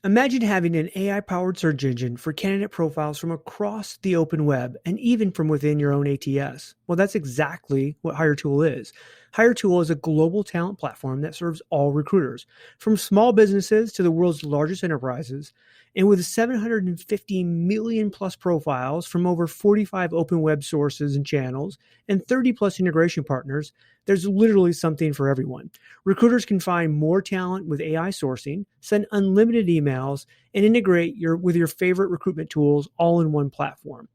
Imagine having an AI-powered search engine for candidate profiles from across the open web and even from within your own ATS. Well, that's exactly what HireTool is. HireTool is a global talent platform that serves all recruiters, from small businesses to the world's largest enterprises. And with 750 million plus profiles from over 45 open web sources and channels and 30 plus integration partners, there's literally something for everyone. Recruiters can find more talent with AI sourcing, send unlimited emails, and integrate with your favorite recruitment tools all in one platform.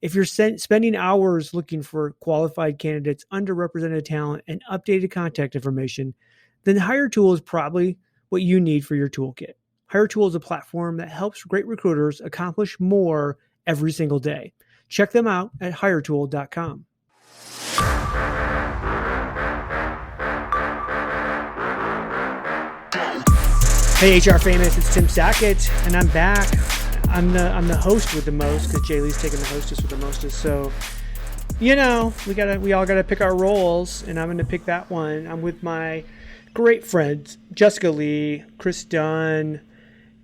If you're spending hours looking for qualified candidates, underrepresented talent, and updated contact information, then HireTool is probably what you need for your toolkit. HireTool is a platform that helps great recruiters accomplish more every single day. Check them out at hiretool.com. Hey, HR famous, it's Tim Sackett, and I'm back. I'm the host with the most because JLee's taking the hostess with the mostest. So, we all gotta pick our roles, and I'm gonna pick that one. I'm with my great friends Jessica Lee, Chris Dunn.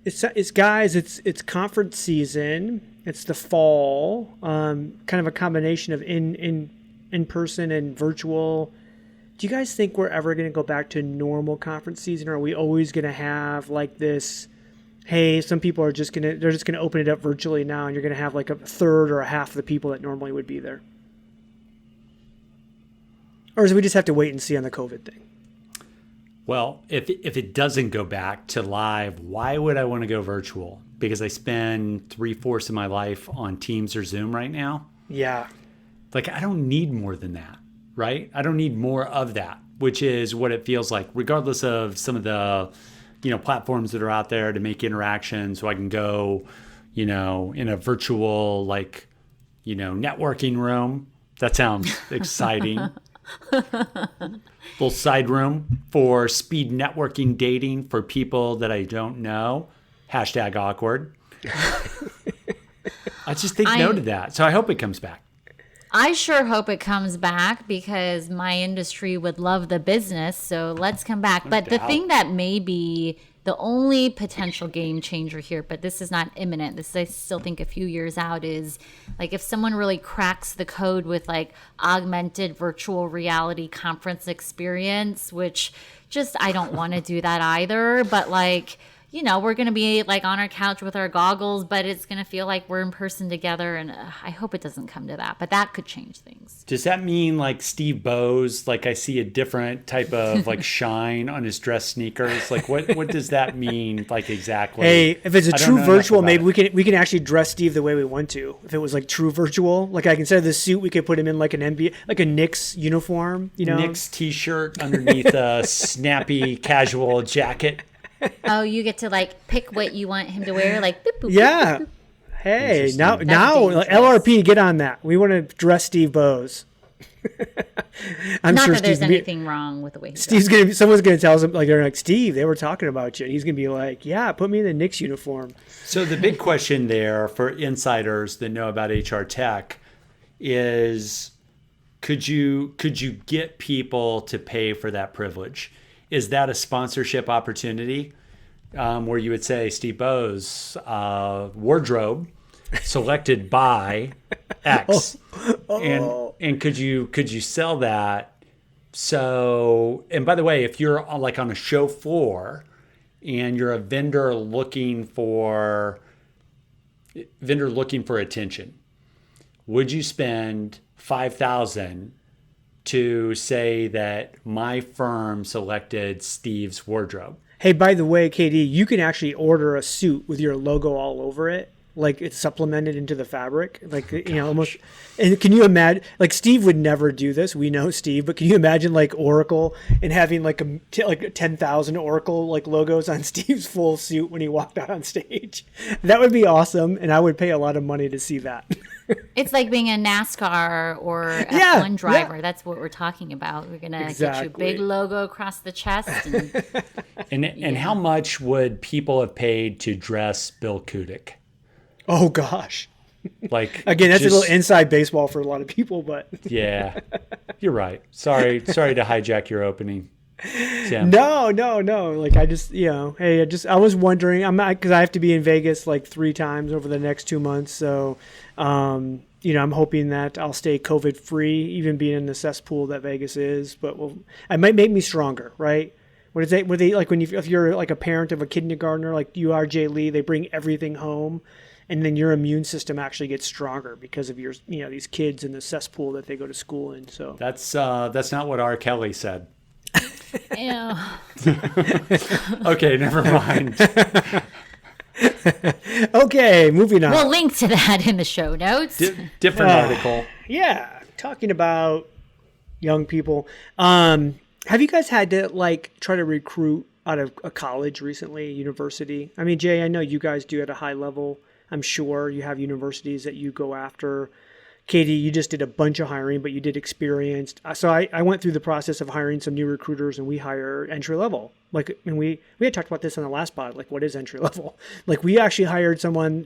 It's guys. It's conference season. It's the fall. Kind of a combination of in person and virtual. Do you guys think we're ever going to go back to normal conference season, or are we always going to have like this, hey, some people they're just going to open it up virtually now, and you're going to have like a third or a half of the people that normally would be there? Or do we just have to wait and see on the COVID thing? Well, if it doesn't go back to live, why would I want to go virtual? Because I spend 3/4 of my life on Teams or Zoom right now. Yeah. Like, I don't need more than that. Right? I don't need more of that, which is what it feels like, regardless of some of the, platforms that are out there to make interaction. So I can go, in a virtual, networking room. That sounds exciting. Little side room for speed networking dating for people that I don't know. #awkward. I just think no to that. So I hope it comes back. I sure hope it comes back because my industry would love the business. So let's come back. But the thing that may be the only potential game changer here, but this is not imminent. This, I still think, a few years out, is like if someone really cracks the code with like augmented virtual reality conference experience, which just, I don't want to do that either. But like, we're going to be like on our couch with our goggles, but it's going to feel like we're in person together. And I hope it doesn't come to that, but that could change things. Does that mean like Steve Bose, like I see a different type of like shine on his dress sneakers? Like what does that mean? Like exactly? Hey, if it's a true virtual, maybe we can actually dress Steve the way we want to. If it was like true virtual, like instead of the suit, we could put him in like an NBA, like a Knicks uniform, Knicks t-shirt underneath a snappy casual jacket. Oh, you get to like pick what you want him to wear, like boop, boop, yeah. Boop, boop. Hey, now like, LRP, get on that. We want to dress Steve Bose. I'm not sure that there's anything wrong with the way someone's gonna tell him, like, they're like, Steve, they were talking about you, and he's gonna be like, yeah, put me in the Knicks uniform. So the big question there for insiders that know about HR tech is, could you get people to pay for that privilege? Is that a sponsorship opportunity where you would say, Steve Bose, wardrobe selected by X, and could you sell that? So, and by the way, if you're like on a show floor and you're a vendor looking for attention, would you spend $5,000 to say that my firm selected Steve's wardrobe? Hey, by the way, KD, you can actually order a suit with your logo all over it. Like it's supplemented into the fabric, like, almost. And can you imagine, like, Steve would never do this. We know Steve, but can you imagine like Oracle and having like 10,000 Oracle like logos on Steve's full suit when he walked out on stage? That would be awesome. And I would pay a lot of money to see that. It's like being a NASCAR or F1 driver. Yeah. That's what we're talking about. We're going to get you a big logo across the chest. And how much would people have paid to dress Bill Kudik? Oh, gosh. Like, again, that's a little inside baseball for a lot of people, but yeah, you're right. Sorry to hijack your opening. Sam? No. Like I just, hey, I was wondering. Because I have to be in Vegas like 3 times over the next 2 months. So, I'm hoping that I'll stay COVID free, even being in the cesspool that Vegas is. But it might make me stronger, right? What is it? Were they like if you're like a parent of a kindergartner, like you are, JLee, they bring everything home, and then your immune system actually gets stronger because of your, these kids in the cesspool that they go to school in. So That's not what R. Kelly said. Yeah. Okay, never mind. Okay, moving on. We'll link to that in the show notes. Different article. Yeah, talking about young people. Have you guys had to like try to recruit out of a college recently, university? I mean, Jay, I know you guys do at a high level. I'm sure you have universities that you go after. Katie, you just did a bunch of hiring, but you did experienced. So I went through the process of hiring some new recruiters, and we hire entry level. Like, and we had talked about this on the last pod. Like, what is entry level? Like, we actually hired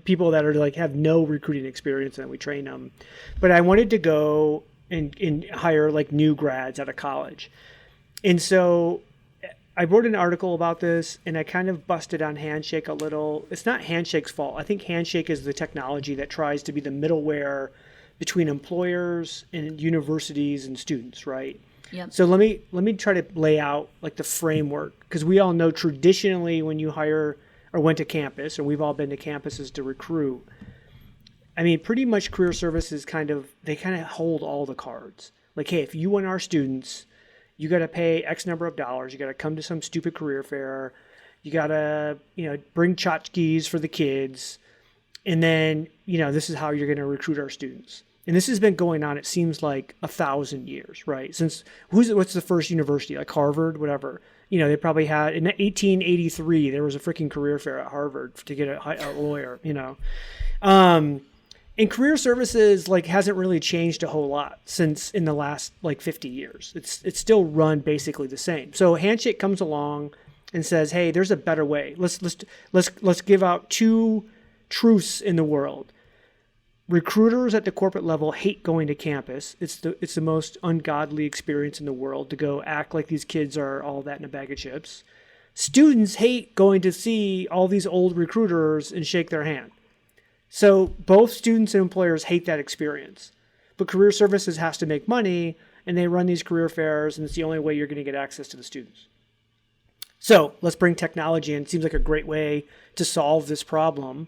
people that are like have no recruiting experience, and we train them. But I wanted to go and hire like new grads out of college, and so I wrote an article about this, and I kind of busted on Handshake a little. It's not Handshake's fault. I think Handshake is the technology that tries to be the middleware between employers and universities and students, right? Yep. So let me try to lay out like the framework, because we all know traditionally when you hire or went to campus, or we've all been to campuses to recruit, I mean, pretty much career services kind of hold all the cards. Like, hey, if you want our students, you got to pay X number of dollars. You got to come to some stupid career fair. You got to, bring tchotchkes for the kids. And then, this is how you're going to recruit our students. And this has been going on, it seems like 1,000 years, right? Since what's the first university, like Harvard, whatever. They probably had in 1883 there was a freaking career fair at Harvard to get a lawyer. And career services like hasn't really changed a whole lot since in the last like 50 years. It's still run basically the same. So Handshake comes along and says, "Hey, there's a better way. Let's give out 2 truths in the world. Recruiters at the corporate level hate going to campus. It's the most ungodly experience in the world to go act like these kids are all that in a bag of chips. Students hate going to see all these old recruiters and shake their hand. So both students and employers hate that experience. But career services has to make money, and they run these career fairs, and it's the only way you're going to get access to the students. So let's bring technology in. It seems like a great way to solve this problem.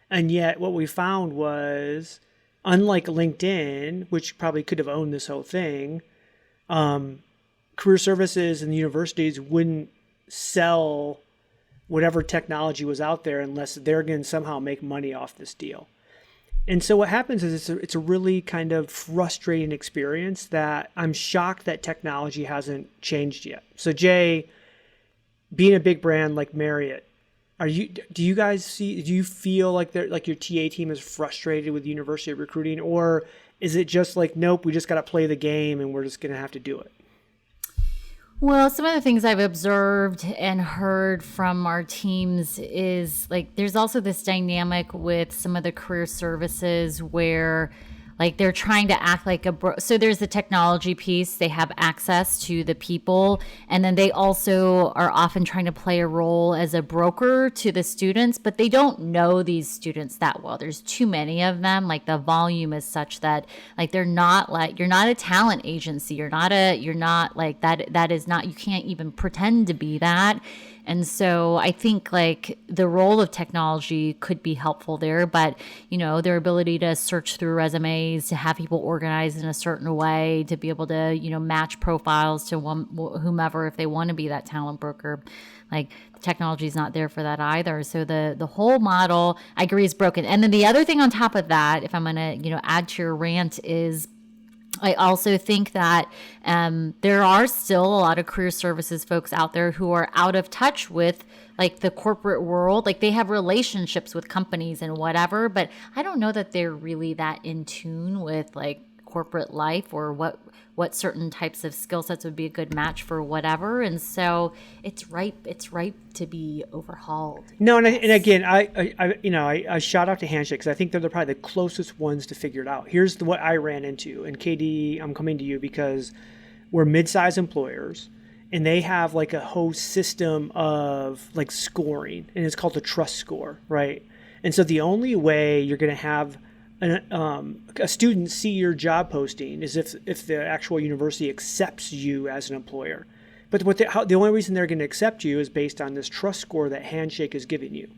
And yet what we found was, unlike LinkedIn, which probably could have owned this whole thing, career services and universities wouldn't sell whatever technology was out there unless they're going to somehow make money off this deal. And so what happens is it's a really kind of frustrating experience that I'm shocked that technology hasn't changed yet. So Jay, being a big brand like Marriott, do you feel like your TA team is frustrated with university recruiting, or is it just like, nope, we just got to play the game and we're just going to have to do it? Well, some of the things I've observed and heard from our teams is like there's also this dynamic with some of the career services where like they're trying to act like so there's the technology piece, they have access to the people, and then they also are often trying to play a role as a broker to the students, but they don't know these students that well. There's too many of them. Like the volume is such that like they're not like, you're not a talent agency. You're not like that is not, you can't even pretend to be that. And so I think like the role of technology could be helpful there, but their ability to search through resumes, to have people organized in a certain way, to be able to, match profiles to whomever if they want to be that talent broker, like technology is not there for that either. So the whole model, I agree, is broken. And then the other thing on top of that, if I'm going to, add to your rant, is I also think that there are still a lot of career services folks out there who are out of touch with like the corporate world. Like they have relationships with companies and whatever, but I don't know that they're really that in tune with like corporate life or what certain types of skill sets would be a good match for whatever. And so it's ripe to be overhauled. No, and again, I shout out to Handshake because I think they're probably the closest ones to figure it out. Here's what I ran into, and KD, I'm coming to you because we're mid-sized employers, and they have like a whole system of like scoring, and it's called the trust score, right? And so the only way you're going to have a student see your job posting is if the actual university accepts you as an employer. But the only reason they're going to accept you is based on this trust score that Handshake is giving you.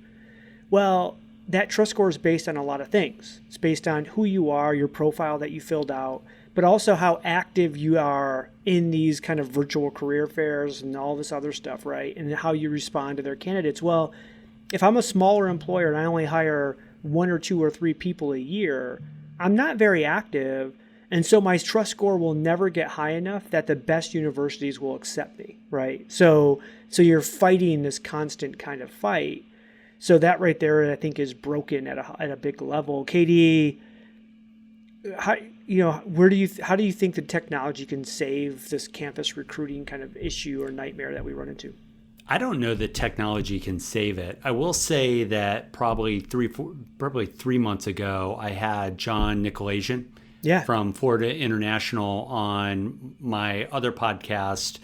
Well, that trust score is based on a lot of things. It's based on who you are, your profile that you filled out, but also how active you are in these kind of virtual career fairs and all this other stuff, right? And how you respond to their candidates. Well, if I'm a smaller employer and I only hire 1 or 2 or 3 people a year, I'm not very active. And so my trust score will never get high enough that the best universities will accept me, right? So you're fighting this constant kind of fight. So that right there, I think, is broken at a big level. Katie, how do you think the technology can save this campus recruiting kind of issue or nightmare that we run into? I don't know that technology can save it. I will say that probably 3 months ago, I had John Nykolaiszyn from Florida International on my other podcast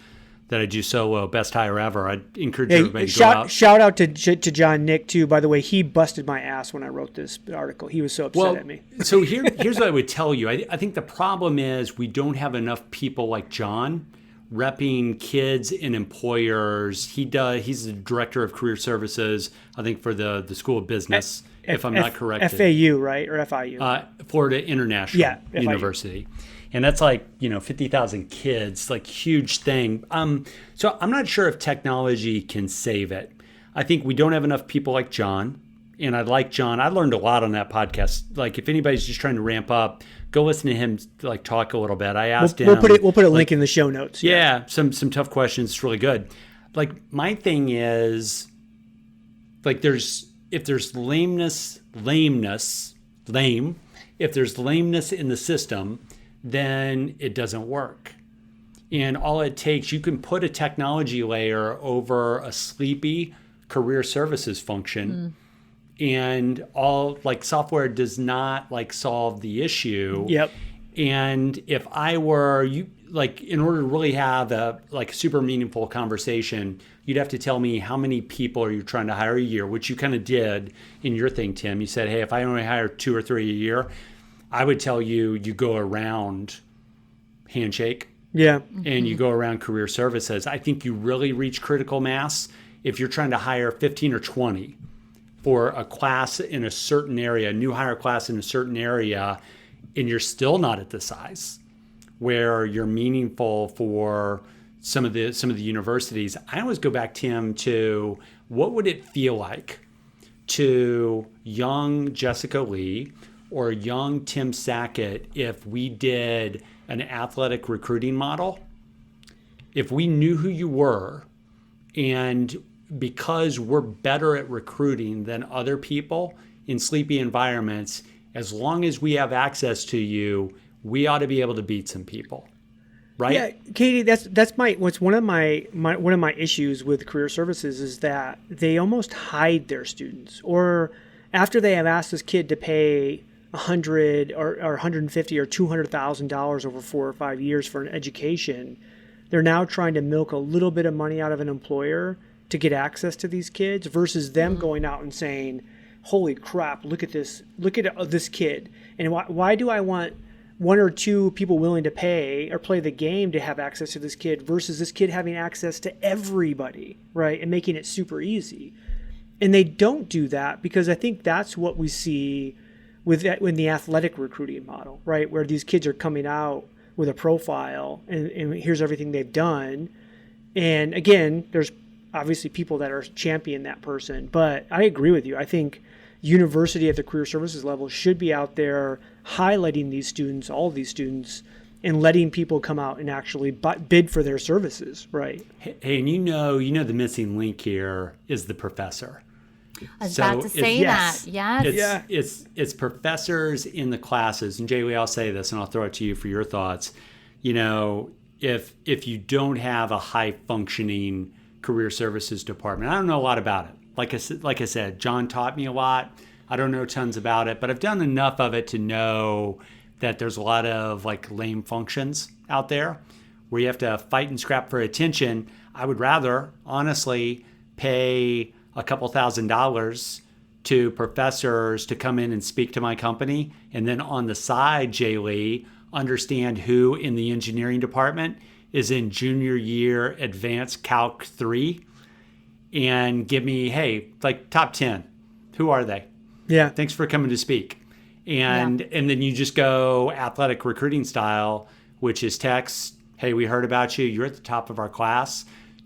that I do solo, Best Hire Ever. I'd encourage everybody to go out. Shout out to John Nick, too. By the way, he busted my ass when I wrote this article. He was so upset at me. So here's what I would tell you. I think the problem is we don't have enough people like John repping kids and employers. He's the director of career services, I think, for the School of Business, if I'm not corrected. FAU, right? Or FIU? Florida International University. And that's like, 50,000 kids, like huge thing. So I'm not sure if technology can save it. I think we don't have enough people like John. And I like John. I learned a lot on that podcast. Like, if anybody's just trying to ramp up, go listen to him like talk a little bit. I asked him. We'll put a link in the show notes. Yeah, some tough questions. It's really good. Like, my thing is, like, if there's lameness in the system, then it doesn't work. And all it takes, you can put a technology layer over a sleepy career services function. And all like software does not like solve the issue. Yep. And if I were you, like, in order to really have a super meaningful conversation, you'd have to tell me how many people are you trying to hire a year, which you kind of did in your thing, Tim. You said, hey, if I only hire 2 or 3 a year, I would tell you go around Handshake. Yeah. And you go around career services. I think you really reach critical mass if you're trying to hire 15 or 20 for a class in a certain area, a new hire class in a certain area, and you're still not at the size where you're meaningful for some of the universities. I always go back, Tim, to what would it feel like to young Jessica Lee or young Tim Sackett if we did an athletic recruiting model, if we knew who you were, and because we're better at recruiting than other people in sleepy environments, as long as we have access to you, we ought to be able to beat some people, right? Yeah, Katie, that's one of my issues with career services is that they almost hide their students, or after they have asked this kid to pay $100 or $150 or $200,000 over 4 or 5 years for an education, they're now trying to milk a little bit of money out of an employer to get access to these kids versus them going out and saying, holy crap, look at this kid. And why do I want 1 or 2 people willing to pay or play the game to have access to this kid versus this kid having access to everybody, right? And making it super easy. And they don't do that because I think that's what we see with the athletic recruiting model, right? Where these kids are coming out with a profile and here's everything they've done. And again, there's obviously people that are champion that person, but I agree with you. I think university at the career services level should be out there highlighting these students, all of these students, and letting people come out and actually bid for their services, right? Hey, and you know the missing link here is the professor. I was about to say that. Yes. It's professors in the classes. And JLee, I'll say this, and I'll throw it to you for your thoughts. If you don't have a high functioning career services department, I don't know a lot about it. Like I said, John taught me a lot. I don't know tons about it, but I've done enough of it to know that there's a lot of like lame functions out there where you have to fight and scrap for attention. I would rather, honestly, pay a couple $1,000s to professors to come in and speak to my company. And then on the side, JLee, understand who in the engineering department is in junior year advanced Calc 3 and give me, hey, like top 10. Who are they? Yeah. Thanks for coming to speak. And then you just go athletic recruiting style, which is text, hey, we heard about you. You're at the top of our class.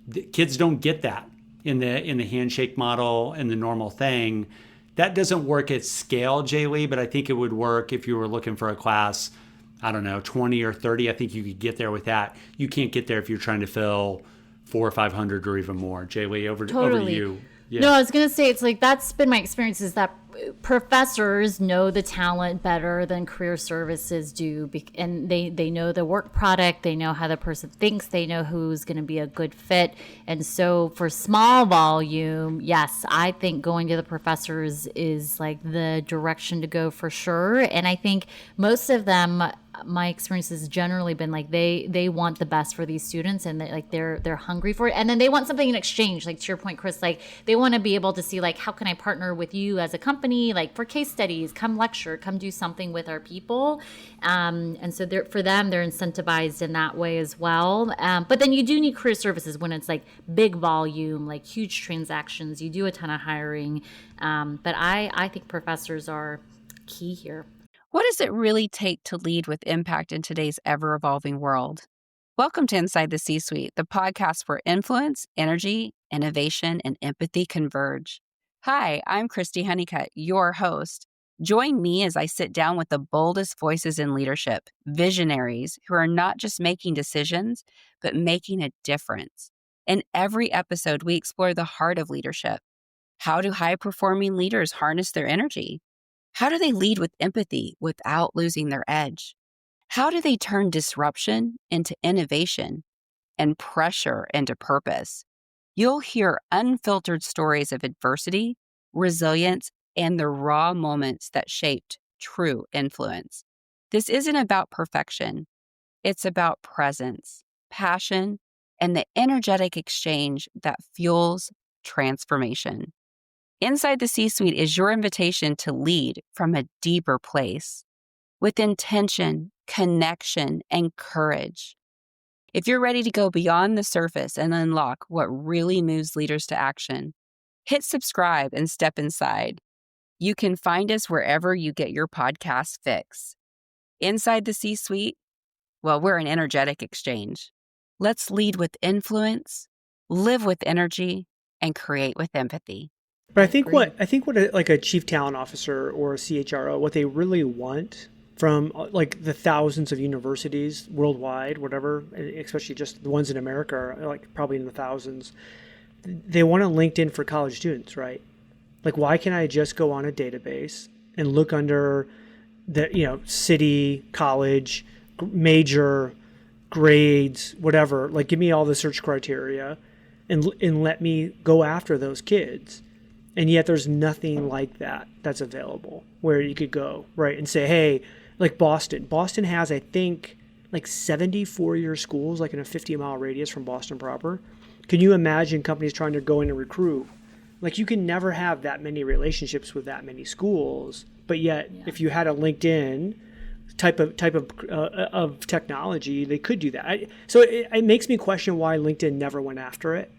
The kids don't get that in the handshake model and the normal thing. That doesn't work at scale, JLee, but I think it would work if you were looking for a class, I don't know, 20 or 30. I think you could get there with that. You can't get there if you're trying to fill 400 or 500 or even more. JLee, over to you. Yeah. No, I was going to say, it's like, that's been my experience, is that professors know the talent better than career services do. And they know the work product. They know how the person thinks. They know who's going to be a good fit. And so for small volume, yes, I think going to the professors is like the direction to go for sure. And I think most of them, my experience has generally been like they want the best for these students, and they're hungry for it, and then they want something in exchange. Like, to your point, Chris, like they want to be able to see, like, how can I partner with you as a company, like for case studies, come lecture, come do something with our people. And so for them, they're incentivized in that way as well. But then you do need career services when it's like big volume, like huge transactions. You do a ton of hiring. But I think professors are key here. What does it really take to lead with impact in today's ever-evolving world? Welcome to Inside the C-Suite, the podcast where influence, energy, innovation, and empathy converge. Hi, I'm Christy Honeycutt, your host. Join me as I sit down with the boldest voices in leadership, visionaries who are not just making decisions, but making a difference. In every episode, we explore the heart of leadership. How do high-performing leaders harness their energy? How do they lead with empathy without losing their edge? How do they turn disruption into innovation and pressure into purpose? You'll hear unfiltered stories of adversity, resilience, and the raw moments that shaped true influence. This isn't about perfection. It's about presence, passion, and the energetic exchange that fuels transformation. Inside the C-Suite is your invitation to lead from a deeper place, with intention, connection, and courage. If you're ready to go beyond the surface and unlock what really moves leaders to action, hit subscribe and step inside. You can find us wherever you get your podcast fix. Inside the C-Suite, well, we're an energetic exchange. Let's lead with influence, live with energy, and create with empathy. But I think what a chief talent officer or a CHRO, what they really want from like the thousands of universities worldwide, whatever, especially just the ones in America are like probably in the thousands, they want a LinkedIn for college students, right? Like, why can't I just go on a database and look under the, city, college, major, grades, whatever, like give me all the search criteria and let me go after those kids. And yet there's nothing like that that's available where you could go, right, and say, hey, like Boston. Boston has, I think, like 70 four-year schools, like in a 50-mile radius from Boston proper. Can you imagine companies trying to go in and recruit? Like, you can never have that many relationships with that many schools. But yet, if you had a LinkedIn type of technology, they could do that. So it makes me question why LinkedIn never went after it.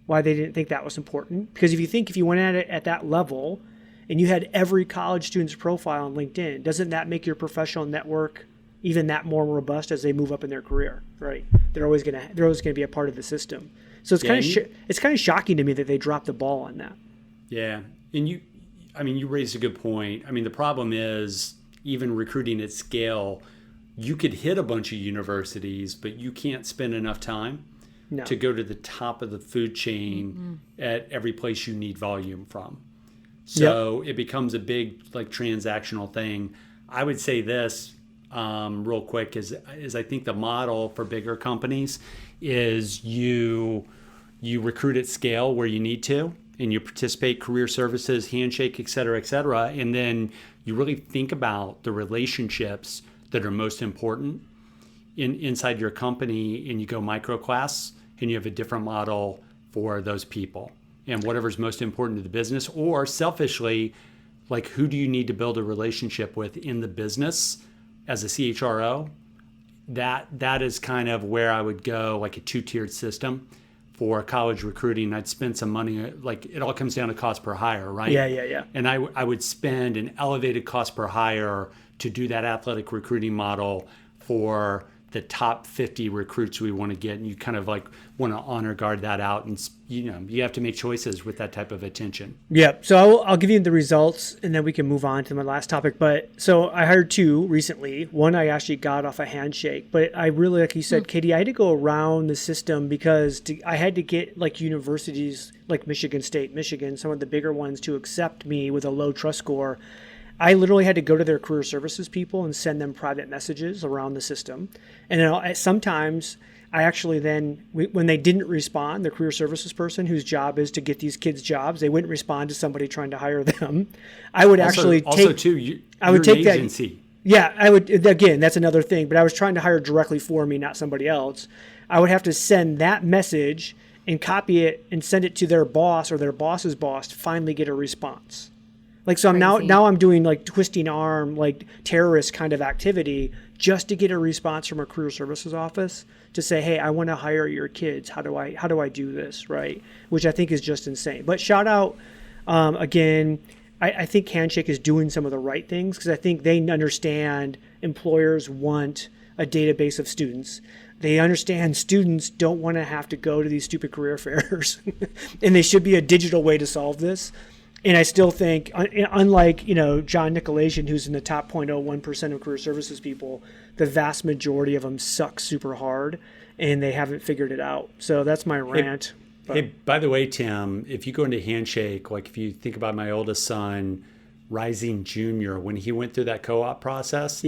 Why they didn't think that was important. Because if you went at it at that level and you had every college student's profile on LinkedIn, doesn't that make your professional network even that more robust as they move up in their career, right? They're always going to be a part of the system. So it's kind of shocking to me that they dropped the ball on that. Yeah. And you raised a good point. I mean, the problem is even recruiting at scale, you could hit a bunch of universities, but you can't spend enough time to go to the top of the food chain at every place you need volume from. So it becomes a big like transactional thing. I would say this real quick is I think the model for bigger companies is you recruit at scale where you need to, and you participate career services, Handshake, et cetera, and then you really think about the relationships that are most important. inside your company and you go micro class and you have a different model for those people and whatever's most important to the business, or selfishly, like who do you need to build a relationship with in the business as a CHRO? That is kind of where I would go, like a two-tiered system for college recruiting. I'd spend some money, like it all comes down to cost per hire, right? Yeah. And I would spend an elevated cost per hire to do that athletic recruiting model for the top 50 recruits we want to get. And you kind of like want to honor guard that out. And, you have to make choices with that type of attention. Yeah. So I'll give you the results and then we can move on to my last topic. But so I hired 2 recently. One I actually got off a Handshake, but I really, like you said, Katie, I had to go around the system because I had to get like universities like Michigan State, Michigan, some of the bigger ones to accept me with a low trust score. I literally had to go to their career services people and send them private messages around the system. And then sometimes I actually then, when they didn't respond, the career services person whose job is to get these kids jobs, they wouldn't respond to somebody trying to hire them. I would actually I would take that agency. Yeah, I would. Again, that's another thing. But I was trying to hire directly for me, not somebody else. I would have to send that message and copy it and send it to their boss or their boss's boss to finally get a response. Like, so now I'm doing like twisting arm, like terrorist kind of activity just to get a response from a career services office to say, hey, I want to hire your kids. How do I do this? Right. Which I think is just insane. But shout out again. I think Handshake is doing some of the right things because I think they understand employers want a database of students. They understand students don't want to have to go to these stupid career fairs and there should be a digital way to solve this. And I still think, unlike, John Nykolaiszyn, who's in the top 0.01% of career services people, the vast majority of them suck super hard and they haven't figured it out. So that's my rant. Hey, by the way, Tim, if you go into Handshake, like if you think about my oldest son, Rising Junior, when he went through that co-op process,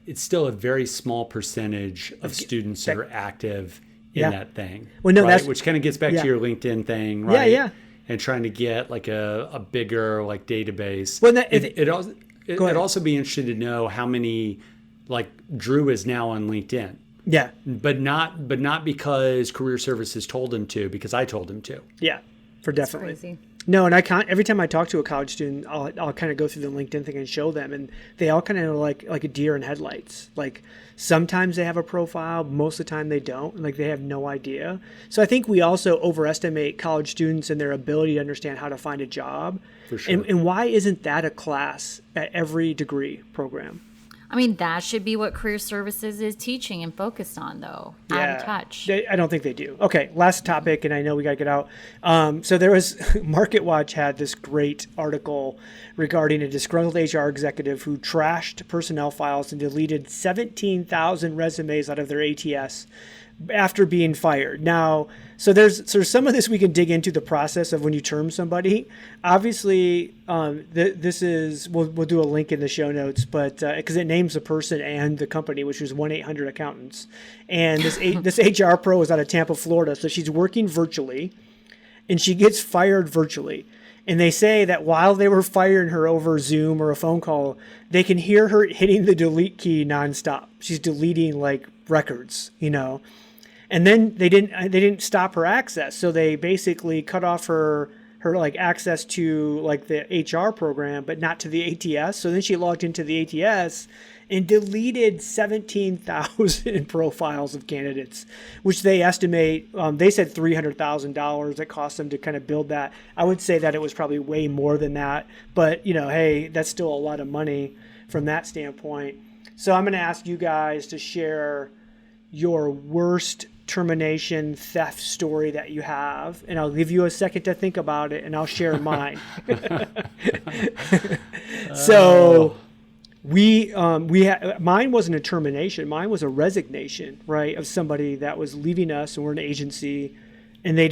it's still a very small percentage of students that are active in that thing. Well, no, right? Which kind of gets back to your LinkedIn thing, right? Yeah. And trying to get like a bigger like database. Well, it'd also be interesting to know how many, like Drew is now on LinkedIn. Yeah. But not because career services told him to, because I told him to. Yeah, for definitely. That's crazy. No, and I can't. Every time I talk to a college student, I'll kind of go through the LinkedIn thing and show them, and they all kind of like a deer in headlights. Like sometimes they have a profile, most of the time they don't. Like they have no idea. So I think we also overestimate college students and their ability to understand how to find a job. For sure. And why isn't that a class at every degree program? I mean, that should be what career services is teaching and focused on, though. Out of touch. I don't think they do. Okay, last topic, and I know we got to get out. So there was, MarketWatch had this great article regarding a disgruntled HR executive who trashed personnel files and deleted 17,000 resumes out of their ATS after being fired. Now, so there's some of this we can dig into the process of when you term somebody. Obviously, this is we'll do a link in the show notes, but because it names the person and the company, which was 1-800-accountants, and this HR pro is out of Tampa, Florida, so she's working virtually, and she gets fired virtually. And they say that while they were firing her over Zoom or a phone call, they can hear her hitting the delete key nonstop. She's deleting like records, And then they didn't stop her access, so they basically cut off her like access to like the HR program, but not to the ATS. So then she logged into the ATS and deleted 17,000 profiles of candidates, which they estimate, they said $300,000 that cost them to kind of build that. I would say that it was probably way more than that, but hey, that's still a lot of money from that standpoint. So I'm going to ask you guys to share your worst termination theft story that you have, and I'll give you a second to think about it, and I'll share mine. So mine wasn't a termination, mine was a resignation, right, of somebody that was leaving us, and we're an agency, and they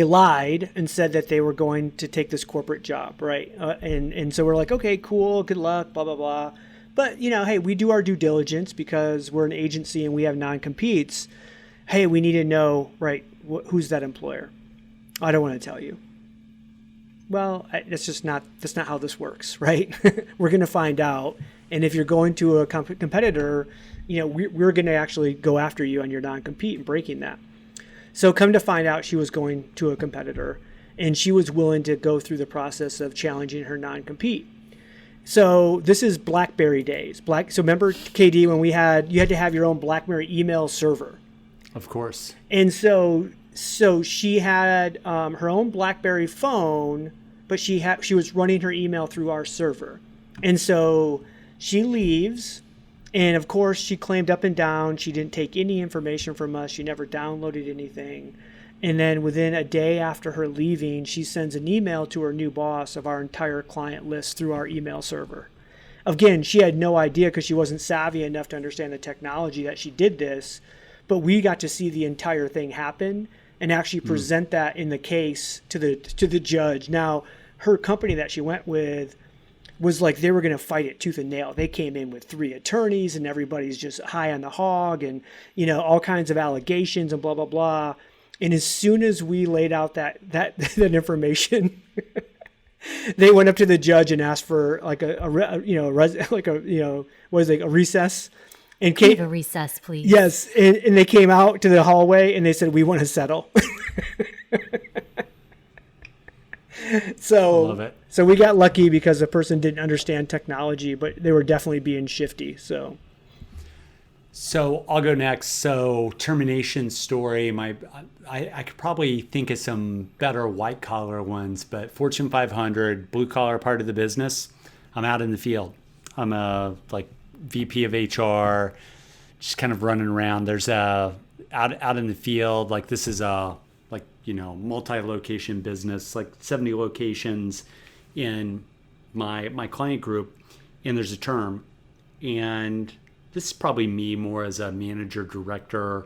lied and said that they were going to take this corporate job, right, and so we're like, okay, cool, good luck, blah blah blah. But, hey, we do our due diligence because we're an agency and we have non-competes. Hey, we need to know, right, who's that employer? I don't want to tell you. Well, that's not how this works, right? We're going to find out. And if you're going to a competitor we're going to actually go after you on your non-compete and breaking that. So come to find out, she was going to a competitor, and she was willing to go through the process of challenging her non-compete. So this is BlackBerry days. So remember, KD, when you had to have your own BlackBerry email server. Of course. And so she had her own BlackBerry phone, but she was running her email through our server. And so she leaves, and of course she claimed up and down she didn't take any information from us. She never downloaded anything. And then within a day after her leaving, she sends an email to her new boss of our entire client list through our email server. Again, she had no idea because she wasn't savvy enough to understand the technology that she did this, but we got to see the entire thing happen and actually present that in the case to the judge. Now, her company that she went with was like they were going to fight it tooth and nail. They came in with 3 attorneys and everybody's just high on the hog and, all kinds of allegations and blah, blah, blah. And as soon as we laid out that information, they went up to the judge and asked for like a recess. And Give a recess, please. Yes, and they came out to the hallway and they said, "We want to settle." So, love it. So we got lucky because the person didn't understand technology, but they were definitely being shifty. So I'll go next. So termination story. I could probably think of some better white collar ones, but Fortune 500, blue collar part of the business. I'm out in the field. I'm a VP of HR, just kind of running around. There's out in the field. Like this is a multi-location business, like 70 locations in my client group, and there's a term, and this is probably me more as a manager, director,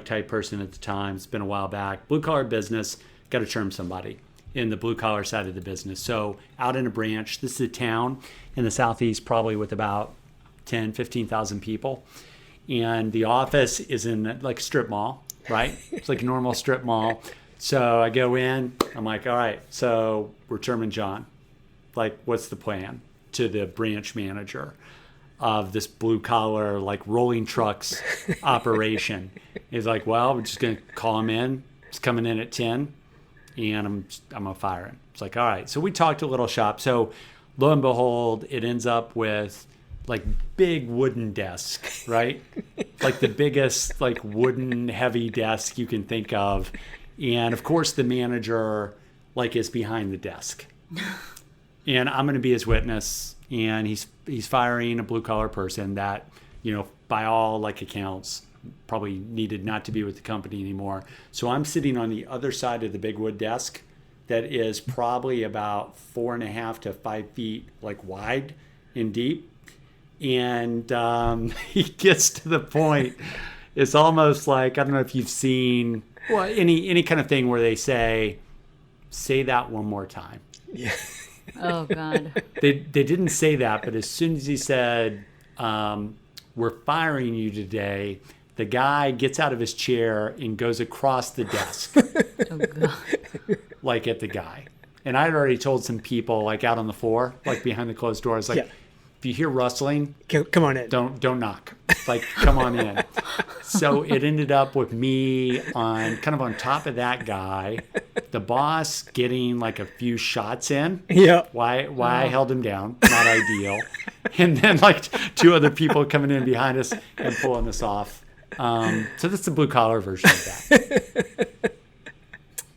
type person at the time. It's been a while back. Blue collar business, got to term somebody in the blue collar side of the business. So out in a branch, this is a town in the Southeast, probably with about 10, 15,000 people. And the office is in a strip mall, right? It's like a normal strip mall. So I go in, I'm like, all right, so we're terming John. What's the plan? To the branch manager of this blue collar, rolling trucks operation. He's like, well, we're just going to call him in. He's coming in at 10 and I'm going to fire him. It's like, all right. So we talked a little shop. So lo and behold, it ends up with big wooden desk, right? The biggest wooden heavy desk you can think of. And of course the manager is behind the desk. And I'm going to be his witness. And he's firing a blue collar person that, by all accounts, probably needed not to be with the company anymore. So I'm sitting on the other side of the big wood desk that is probably about 4.5 to 5 feet wide and deep. And he gets to the point. It's almost I don't know if you've seen any kind of thing where they say that one more time. Yeah. Oh, God. They didn't say that, but as soon as he said, we're firing you today, the guy gets out of his chair and goes across the desk. Oh, God. At the guy. And I had already told some people out on the floor, behind the closed doors, Yeah. If you hear rustling, come on in. Don't knock. Come on in. So it ended up with me on top of that guy, the boss getting a few shots in. Yeah. Why I held him down, not ideal. And then 2 other people coming in behind us and pulling us off. So that's the blue collar version of that.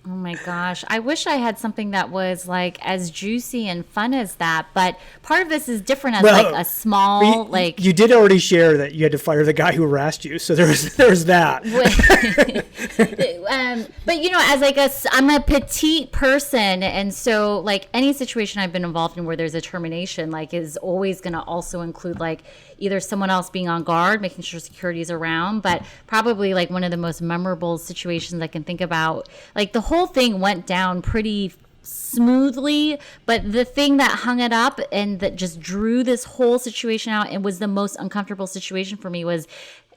Oh my gosh. I wish I had something that was as juicy and fun as that, but part of this is different as a small you did already share that you had to fire the guy who harassed you, so there's that. But as I'm a petite person, and so any situation I've been involved in where there's a termination is always going to also include either someone else being on guard, making sure security is around, but probably one of the most memorable situations I can think about. The whole thing went down pretty smoothly, but the thing that hung it up and that just drew this whole situation out and was the most uncomfortable situation for me was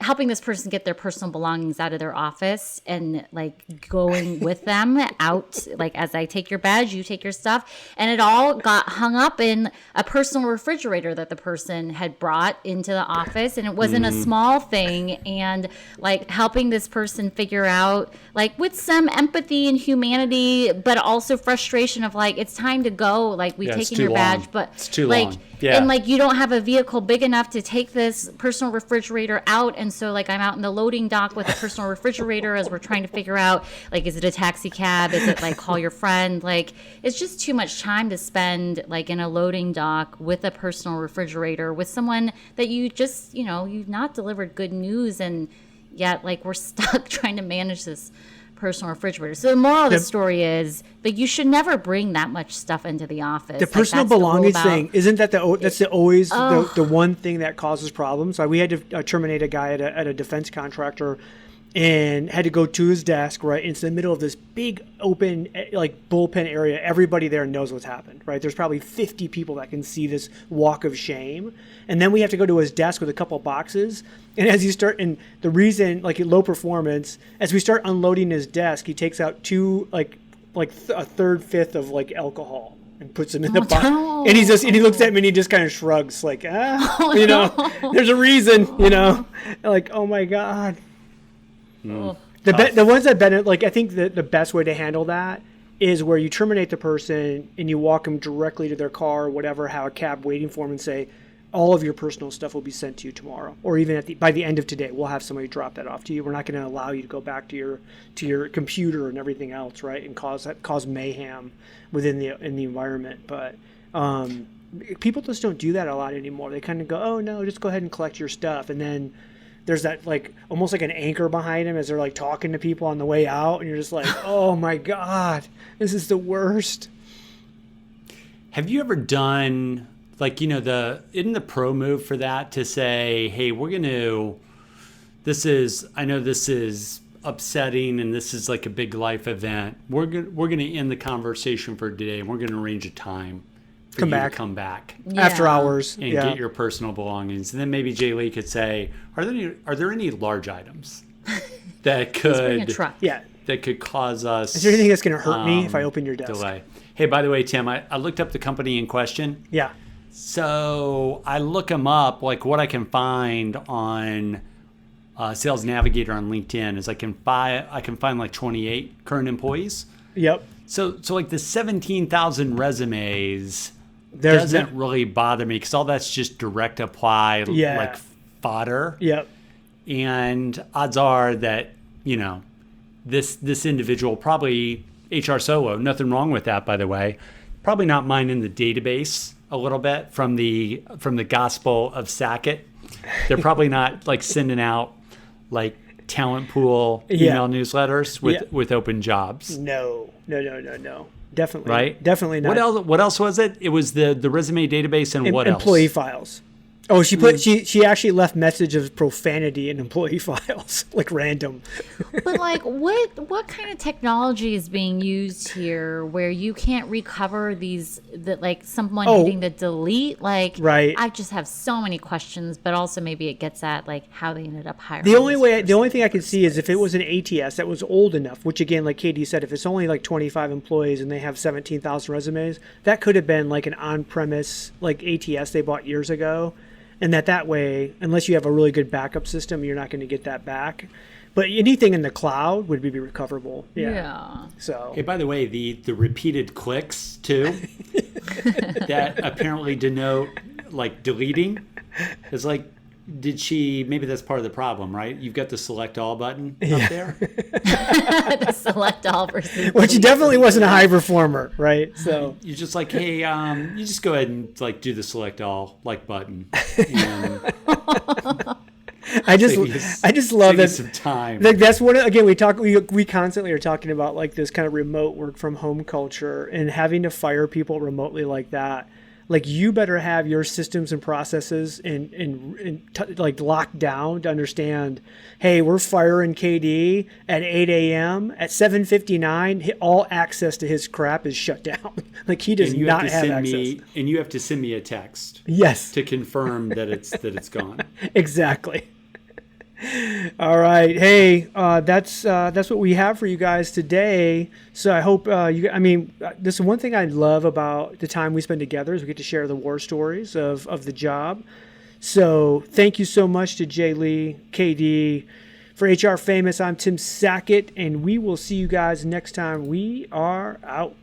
helping this person get their personal belongings out of their office and like going with them out, like as I take your badge, you take your stuff. And it all got hung up in a personal refrigerator that the person had brought into the office. And it wasn't a small thing. And like helping this person figure out, like with some empathy and humanity, but also frustration of like, it's time to go. Like we've taken your badge, but it's too like, long. Yeah. And like you don't have a vehicle big enough to take this personal refrigerator out. And so like I'm out in the loading dock with a personal refrigerator as we're trying to figure out, like, is it a taxi cab? Is it like call your friend? Like it's just too much time to spend like in a loading dock with a personal refrigerator with someone that you just, you know, you've not delivered good news, and yet like we're stuck trying to manage this personal refrigerator. So the moral of the story is, but you should never bring that much stuff into the office. The personal belongings thing, isn't that always the one thing that causes problems? Like we had to terminate a guy at a defense contractor, and had to go to his desk right into the middle of this big open like bullpen area. Everybody there knows what's happened, right? There's probably 50 people that can see this walk of shame, and then we have to go to his desk with a couple of boxes. And as you start, and the reason, like low performance, as we start unloading his desk, he takes out two a third fifth of like alcohol and puts them in the box. No. And he looks at me and he just kind of shrugs like, there's a reason, like, oh my God. The ones that like, I think the best way to handle that is where you terminate the person and you walk them directly to their car or whatever, have a cab waiting for them, and say, all of your personal stuff will be sent to you tomorrow, or even by the end of today, we'll have somebody drop that off to you. We're not going to allow you to go back to your computer and everything else, right, and cause mayhem within the environment. But people just don't do that a lot anymore. They kind of go, oh no, just go ahead and collect your stuff, and then there's that like almost like an anchor behind them as they're like talking to people on the way out, and you're just like, oh my God, this is the worst. Have you ever done like, isn't the pro move for that to say, hey, I know this is upsetting and this is like a big life event. We're going to end the conversation for today, and we're going to arrange a time for you to come back after hours and get your personal belongings. And then maybe JLee could say, are there any large items that could cause us? Is there anything that's going to hurt me if I open your desk? Delay. Hey, by the way, Tim, I looked up the company in question. Yeah. So I look them up, like what I can find on Sales Navigator on LinkedIn is I can find like 28 current employees. Yep. So like the 17,000 resumes doesn't really bother me, because all that's just direct apply, like fodder. Yep. And odds are that, this individual, probably HR solo, nothing wrong with that, by the way, probably not mining the database a little bit from the gospel of Sackett. They're probably not like sending out like talent pool email newsletters with open jobs. No. Definitely. Right? Definitely not. What else was it? It was the resume database and what else? Employee files. Oh, she actually left messages of profanity in employee files, like random. But like, what kind of technology is being used here where you can't recover like someone hitting the delete? Like, right. I just have so many questions, but also maybe it gets at like how they ended up hiring. The only thing I could see is if it was an ATS that was old enough, which again, like Katie said, if it's only like 25 employees and they have 17,000 resumes, that could have been like an on-premise like ATS they bought years ago. And that way, unless you have a really good backup system, you're not going to get that back. But anything in the cloud would be recoverable. Yeah. So. Hey, by the way, the repeated clicks too, that apparently denote like deleting. It's like, maybe that's part of the problem, right? You've got the select all button up there. The select all versus which definitely wasn't a high performer, right? So you're just like, hey, you just go ahead and like do the select all like button. And I just love that. Some time. Like that's what again we constantly are talking about, like this kind of remote work from home culture and having to fire people remotely like that. Like you better have your systems and processes like locked down to understand, hey, we're firing KD at 8 a.m. At 7:59, all access to his crap is shut down. Like he does not have access. And you have to send me a text. Yes. To confirm that it's gone. Exactly. All right. Hey, that's what we have for you guys today. So I hope this is one thing I love about the time we spend together is we get to share the war stories of the job. So thank you so much to JLee, KD. For HR Famous, I'm Tim Sackett, and we will see you guys next time. We are out.